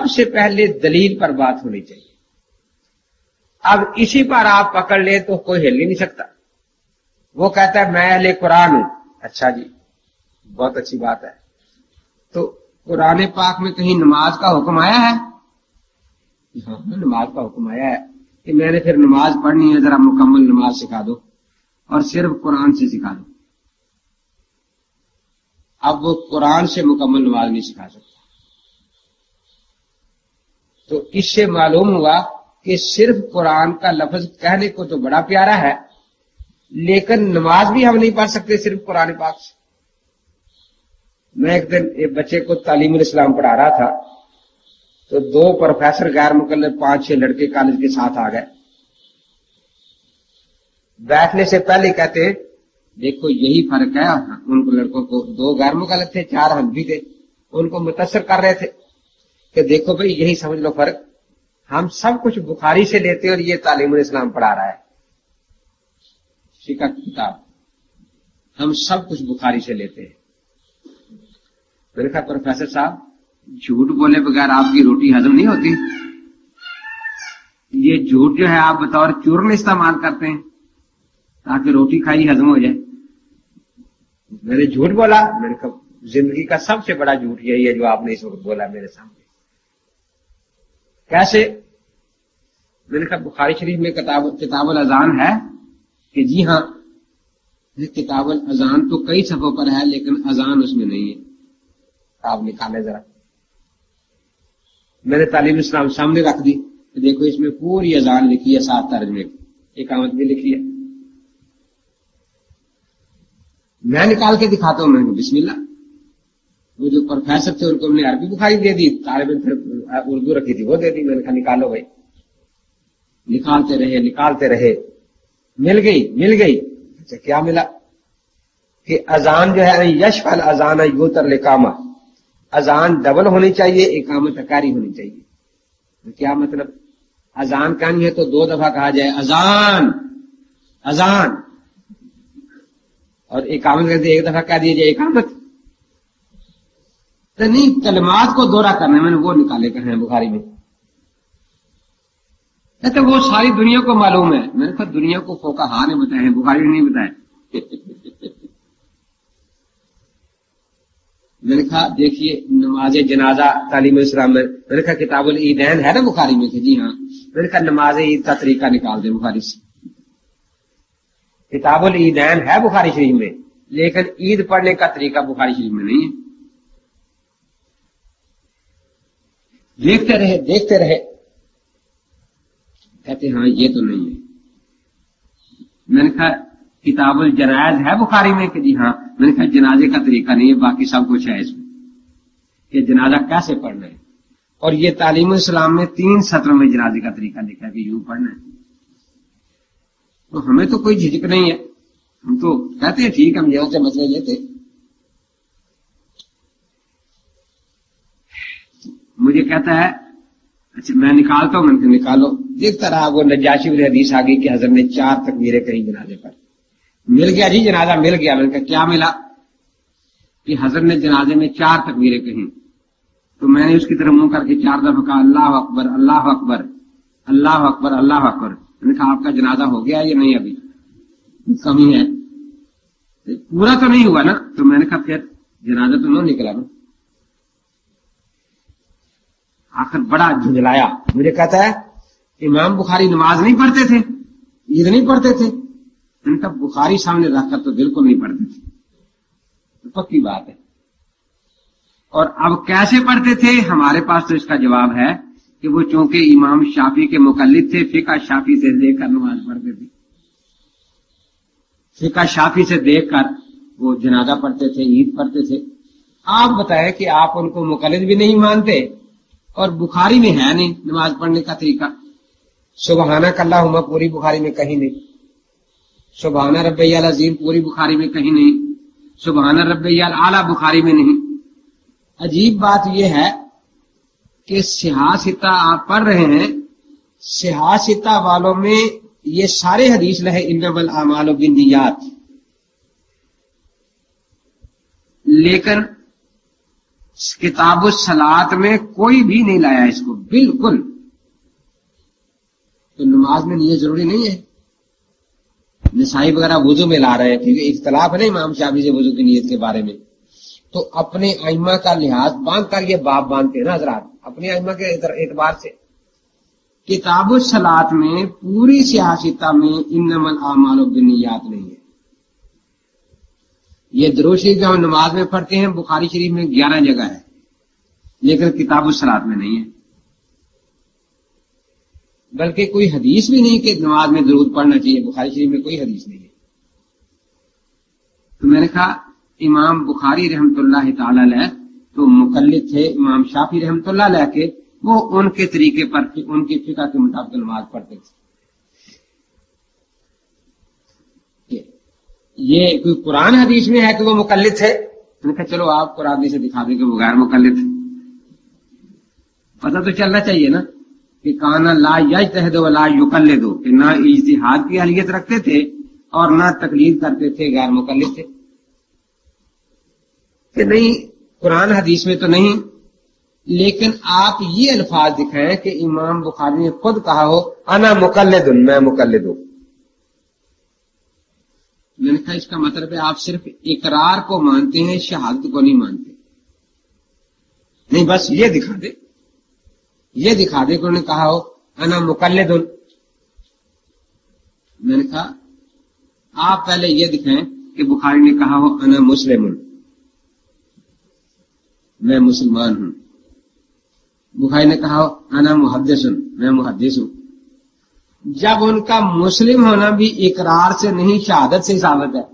सबसे पहले दलील पर बात होनी चाहिए। अब इसी पर आप पकड़ ले तो कोई हिल ही नहीं सकता। वो कहता है मैं अहले कुरान हूं, अच्छा जी बहुत अच्छी बात है, तो कुरान पाक में कहीं नमाज का हुक्म आया है? हाँ नमाज का हुक्म आया है कि मैंने फिर नमाज पढ़नी है, जरा मुकम्मल नमाज सिखा दो और सिर्फ कुरान से सिखा दो। अब वो कुरान से मुकम्मल नमाज नहीं सिखा सकता। तो इससे मालूम हुआ कि सिर्फ कुरान का लफ्ज कहने को तो बड़ा प्यारा है, लेकिन नमाज भी हम नहीं पढ़ सकते सिर्फ कुरान पाक से। मैं एक दिन एक बच्चे को तालीमुल इस्लाम पढ़ा रहा था, तो 2 प्रोफेसर गैर मुकल्लफ 5-6 लड़के कॉलेज के साथ आ गए। बैठने से पहले कहते देखो यही फर्क है। उनको लड़कों को 2 गैर मुकल्लफ थे, 4 हनफी थे, उनको मुतस्सर कर रहे थे कि देखो भाई यही समझ लो फर्क, हम सब कुछ बुखारी से लेते और ये तालीमुल इस्लाम पढ़ा रहा है, फिक़ह की किताब, हम सब कुछ बुखारी से लेते हैं। मैंने कहा प्रोफेसर साहब झूठ बोले बगैर आपकी रोटी हजम नहीं होती। ये झूठ जो है आप बतौर चूर्ण इस्तेमाल करते हैं ताकि रोटी खाई हजम हो जाए। मैंने झूठ बोला? मैंने कहा जिंदगी का सबसे बड़ा झूठ यही है जो आपने इस वक्त बोला मेरे सामने। कैसे? मैंने कहा बुखारी शरीफ में किताबुल अजान है कि जी हाँ, किताबुल अजान तो कई सफ़ों पर है लेकिन अजान उसमें नहीं है। आप निकाले जरा। मैंने तालीम इस्लाम सामने रख दी, देखो इसमें पूरी अजान लिखी है, 7 तर्जमे की, इकामत भी लिखी है। मैं निकाल के दिखाता हूं, मैंने बिस्मिल्लाह। वो जो प्रोफेसर थे उनको हमने अरबी बुखारी दे दी, तालिब इल्म फिर उर्दू रखी थी वो दे दी। मैंने कहा निकालो भाई। निकालते रहे, मिल गई। अच्छा क्या मिला? कि अजान जो है यशफल अजान यूतर लिकामा, अजान डबल होनी चाहिए, इकामत अकारी होनी चाहिए। तो क्या मतलब? अजान कहनी है तो 2 दफा कहा जाए अजान अजान, और इकामत कहते 1 दफा कह दिया जाए इकामत। तो नहीं, कलमात को दोहरा करना। मैंने वो निकाले कहे हैं बुखारी में। तो वो सारी दुनिया को मालूम है। मैंने कहा दुनिया को फुक़हा ने बताए हैं, बुखारी ने नहीं बताए। मैंने कहा देखिए नमाज जनाजा तालीम इस्लाम में, मैंने कहा किताबुल ईदैन है ना बुखारी में? जी हाँ। मैंने कहा नमाज ईद का तरीका निकाल दे बुखारी से। किताबुल ईदैन है बुखारी शरीफ में, लेकिन ईद पढ़ने का तरीका बुखारी शरीफ में नहीं है। देखते रहे, कहते हाँ ये तो नहीं है। मैंने कहा किताबुल जनाज़ है बुखारी में? कि जी हाँ। मैंने कहा जनाजे का तरीका नहीं है, बाकी सब कुछ है इसमें कि जनाजा कैसे पढ़ना है। और ये तालीमुल इस्लाम में 3 सत्रों में जनाजे का तरीका लिखा है कि यूं पढ़ना है। तो हमें तो कोई झिझक नहीं है, हम तो कहते हैं ठीक, हम यहां से मसले लेते। मुझे कहता है अच्छा मैं निकालता हूं। मैंने निकालो। देखता रहा, वो नजाशी वाली हदीस आ गई कि हज़रत ने 4 तकबीरें कही जनाजे पर। मिल गया जी, जनाजा मिल गया। मैंने कहा क्या मिला? कि हज़रत ने जनाजे में 4 तकबीरें कही। तो मैंने उसकी तरफ मुंह करके 4 दफा कहा अल्लाह अकबर अल्लाह अकबर अल्लाह अकबर अल्लाह अकबर। मैंने कहा आपका जनाजा हो गया या नहीं? अभी कमी है, पूरा तो नहीं हुआ ना। तो मैंने कहा फिर जनाजा तो नहीं निकला ना। आखिर बड़ा झुंझलाया। मुझे कहता है इमाम बुखारी नमाज नहीं पढ़ते थे, ईद नहीं पढ़ते थे। उनका बुखारी सामने रखकर तो बिल्कुल नहीं पढ़ते थे, तो पक्की बात है। और अब कैसे पढ़ते थे? हमारे पास तो इसका जवाब है कि वो चूंकि इमाम शाफी के मुकल्लिद थे, फिक़ह शाफी से देखकर नमाज पढ़ते थे। फिक़ह शाफी से देखकर वो जनाजा पढ़ते थे, ईद पढ़ते थे। आप बताएं कि आप उनको मुकल्लिद भी नहीं मानते और बुखारी में है नहीं नमाज पढ़ने का तरीका। सुबहानक अल्लाहुम्मा पूरी बुखारी में कहीं नहीं, सुबहान रब्बियल अज़ीम पूरी बुखारी में कहीं नहीं, सुबहान रब्बियल आला बुखारी में नहीं। अजीब बात यह है कि सिहासिता आप पढ़ रहे हैं, सिहासिता वालों में ये सारे हदीस लहे इन्नमल आमालु बिन्नियात, लेकिन किताब सलात में कोई भी नहीं लाया इसको बिल्कुल। तो नमाज में नियत जरूरी नहीं है। नसाई वगैरह वुजू में ला रहे हैं, क्योंकि इख्तलाफ है ना इमाम शाफी से वुजू की नियत के बारे में। तो अपने आइमा का लिहाज बांध कर ये बाप बांधते हैं ना हजरात, अपने आइमा के एतबार से। किताब सलात में पूरी सियासता में इन्नमल आमालु बिन्नियात नहीं है। ये दुरूद शरीफ जो हम नमाज में पढ़ते हैं बुखारी शरीफ में 11 जगह है, लेकिन किताब सलात में नहीं है। बल्कि कोई हदीस भी नहीं कि नमाज में दुरूद पढ़ना चाहिए, बुखारी शरीफ में कोई हदीस नहीं है। तो मैंने कहा इमाम बुखारी रहमतुल्लाह ताला अलैह तो मुकल्लिद थे इमाम शाफी रहमतुल्लाह अलैह के, वो उनके तरीके पर उनकी फिक़ह के मुताबिक नमाज पढ़ते थे। ये कोई कुरान हदीस में है कि वो मुकल्लिद थे? मैंने कहा चलो आप कुरान हदीस से दिखा दें कि वो गैर मुकल्लिद थे। पता तो चलना चाहिए ना कि काना ला यज्तहिद व ला युकल्लिदु, कि ना इज्तिहाद की अहलियत रखते थे और ना तकलीद करते थे, गैर मुकल्लिद थे। कि नहीं कुरान हदीस में तो नहीं, लेकिन आप ये अल्फाज दिखाएं कि इमाम बुखारी ने खुद कहा हो अना मुकल्लिदुन, मैं मुकल्लिद हूं। मैंने कहा इसका मतलब है आप सिर्फ इकरार को मानते हैं, शहादत को नहीं मानते। नहीं बस ये दिखा दे कि उन्होंने कहा हो अना मुकल्लिदुन। मैंने कहा आप पहले ये दिखाएं कि बुखारी ने कहा हो अना मुस्लिमुन, मैं मुसलमान हूं। बुखारी ने कहा हो अना मुहद्दिसुन, मैं मुहद्दिस हूं। जब उनका मुस्लिम होना भी इकरार से नहीं शहादत से साबित है,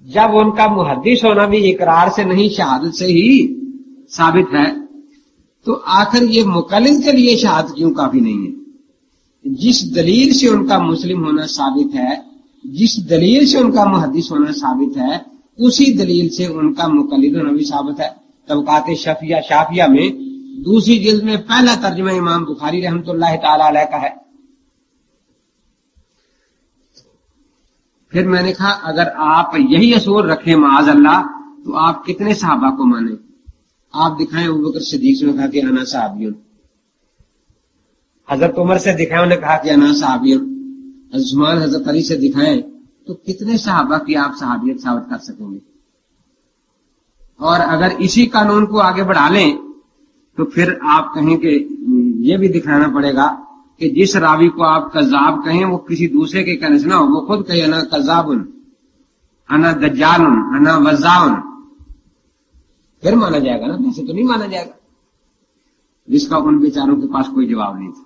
जब उनका मुहद्दिस होना भी इकरार से नहीं शहादत से ही साबित है, तो आखिर ये मुकल्लिद के लिए शहादत क्यों काफी नहीं है? जिस दलील से उनका मुस्लिम होना साबित है, जिस दलील से उनका मुहद्दिस होना साबित है, उसी दलील से उनका मुकल्लिद होना भी साबित है। तबकात शाफिया में दूसरी जिल्द में पहला तर्जुमा इमाम बुखारी रहमतुल्लाह ताला अलैह का है। फिर मैंने कहा अगर आप यही असूल रखें माअज़ अल्लाह, तो आप कितने सहाबा को माने? आप दिखाएं अबू बकर सिद्दीक से कहा कि अना सहाबियुन, हजरत उमर से दिखाएं उन्होंने कहा कि अना सहाबियुन, उस्मान हजरत अली से दिखाएं, तो कितने सहाबा की आप सहाबियत साबित कर सकेंगे? और अगर इसी कानून को आगे बढ़ा लें तो फिर आप कहें कि ये भी दिखाना पड़ेगा कि जिस रावी को आप कज़्ज़ाब कहें वो किसी दूसरे के कहने से ना हो, वो खुद कहे अना कज़्ज़ाबुन, अना दज्जालुन, अना वज़्ज़ाउन, फिर माना जाएगा ना, वैसे तो नहीं माना जाएगा। जिसका उन बेचारों के पास कोई जवाब नहीं था।